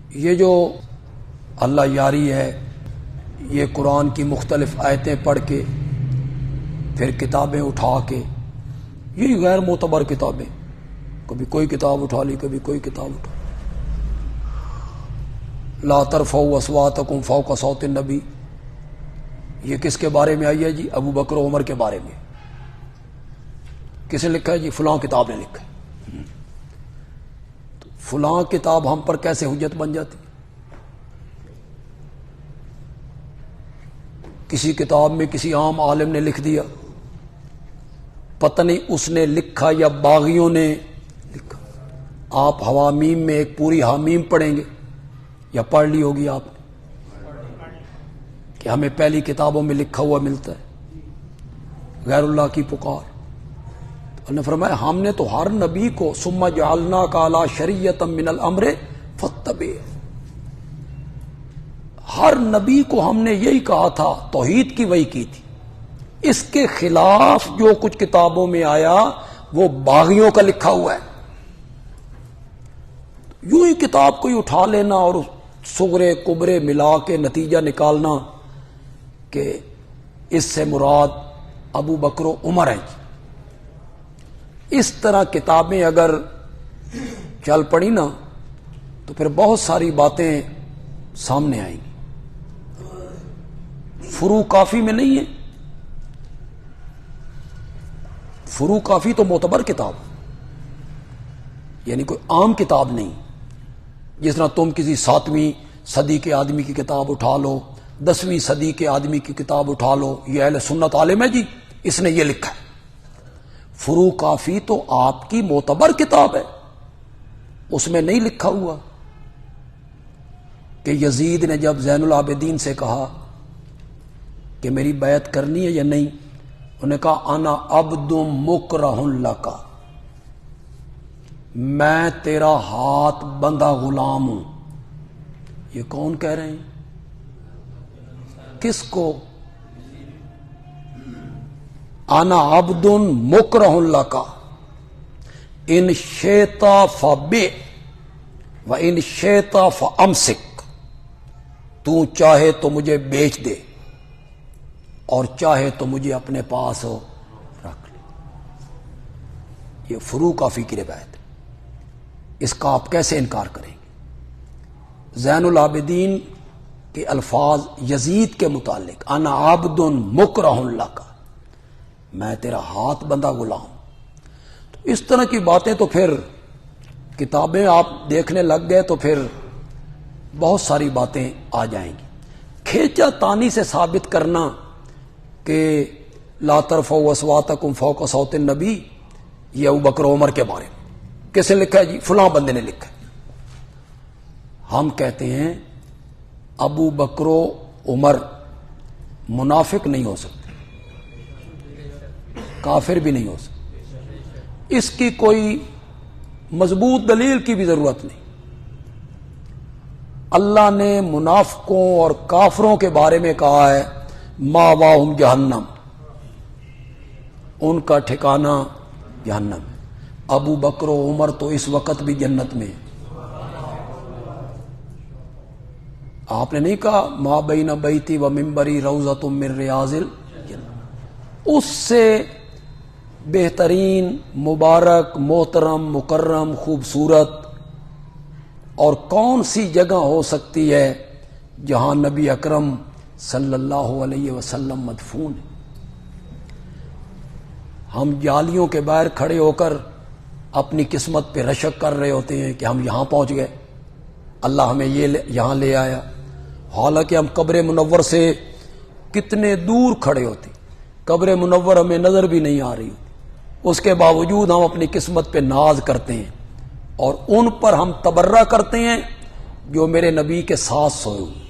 یہ جو اللہ یاری ہے، یہ قرآن کی مختلف آیتیں پڑھ کے پھر کتابیں اٹھا کے، یہ غیر معتبر کتابیں، کبھی کوئی کتاب اٹھا لی، کبھی کوئی کتاب اٹھا لا ترفعوا اصواتکم فوق صوت النبی، یہ کس کے بارے میں آئی ہے جی؟ ابو بکر و عمر کے بارے میں۔ کس نے لکھا ہے جی؟ فلاں کتاب نے لکھا ہے۔ تو فلاں کتاب ہم پر کیسے حجت بن جاتی؟ کسی کتاب میں کسی عام عالم نے لکھ دیا، پتہ نہیں اس نے لکھا یا باغیوں نے لکھا۔ آپ حوامیم میں ایک پوری حامیم پڑھیں گے یا پڑھ لی ہوگی آپ نے کہ ہمیں پہلی کتابوں میں لکھا ہوا ملتا ہے غیر اللہ کی پکار۔ انہوں نے فرمایا ہم نے تو ہر نبی کو ثم جعلناک علی شریعۃ من الامر فاتبع، ہر نبی کو ہم نے یہی کہا تھا، توحید کی وحی کی تھی۔ اس کے خلاف جو کچھ کتابوں میں آیا وہ باغیوں کا لکھا ہوا ہے۔ یوں ہی کتاب کوئی اٹھا لینا اور صغرے کبرے ملا کے نتیجہ نکالنا کہ اس سے مراد ابو بکر و عمر ہیں جی۔ اس طرح کتابیں اگر چل پڑی نا تو پھر بہت ساری باتیں سامنے آئیں گی۔ فروع کافی میں نہیں ہے، فروع کافی تو معتبر کتاب، یعنی کوئی عام کتاب نہیں۔ جس طرح تم کسی 7ویں صدی کے آدمی کی کتاب اٹھا لو، 10ویں صدی کے آدمی کی کتاب اٹھا لو، یہ اہل سنت عالم ہے جی، اس نے یہ لکھا ہے۔ فروع کافی تو آپ کی معتبر کتاب ہے، اس میں نہیں لکھا ہوا کہ یزید نے جب زین العابدین سے کہا کہ میری بیعت کرنی ہے یا نہیں، انہوں نے کہا انا عبد مکرہ لک، میں تیرا ہاتھ بندھا غلام ہوں۔ یہ کون کہہ رہے ہیں؟ کس کو؟ انا عبد مکرہ لک ان شئت فبع و ان شئت فامسک، تو چاہے تو مجھے بیچ دے اور چاہے تو مجھے اپنے پاس رکھ لے۔ یہ فروع کافی کی روایت ہے، اس کا آپ کیسے انکار کریں گے؟ زین العابدین کے الفاظ یزید کے متعلق انا عبد مکرہ لک، میں تیرا ہاتھ بندھا غلام۔ تو اس طرح کی باتیں تو پھر کتابیں آپ دیکھنے لگ گئے تو پھر بہت ساری باتیں آ جائیں گی۔ کھینچا تانی سے ثابت کرنا کہ لا ترفعوا اصواتکم فوق صوت النبی، یہ ابو بکر و عمر کے بارے میں کس نے لکھا ہے جی؟ فلاں بندے نے لکھا ہے۔ ہم کہتے ہیں ابو بکر و عمر منافق نہیں ہو سکتے، کافر بھی نہیں ہو سکتے، اس کی کوئی مضبوط دلیل کی بھی ضرورت نہیں۔ اللہ نے منافقوں اور کافروں کے بارے میں کہا ہے ماواہم جہنم، ان کا ٹھکانہ جہنم ہے۔ ابو بکر و عمر تو اس وقت بھی جنت میں ہیں۔ آپ نے نہیں کہا ما بین بیتی و منبری روضۃ من ریاض الجنہ؟ اس سے بہترین، مبارک، محترم، مکرم، خوبصورت اور کون سی جگہ ہو سکتی ہے جہاں نبی اکرم صلی اللہ علیہ وسلم مدفون ہے؟ ہم جالیوں کے باہر کھڑے ہو کر اپنی قسمت پہ رشک کر رہے ہوتے ہیں کہ ہم یہاں پہنچ گئے، اللہ ہمیں یہاں لے آیا، حالانکہ ہم قبر منور سے کتنے دور کھڑے ہوتے، قبر منور ہمیں نظر بھی نہیں آ رہی، اس کے باوجود ہم اپنی قسمت پہ ناز کرتے ہیں اور ان پر ہم تبرہ کرتے ہیں جو میرے نبی کے ساتھ سوئے ہوئے۔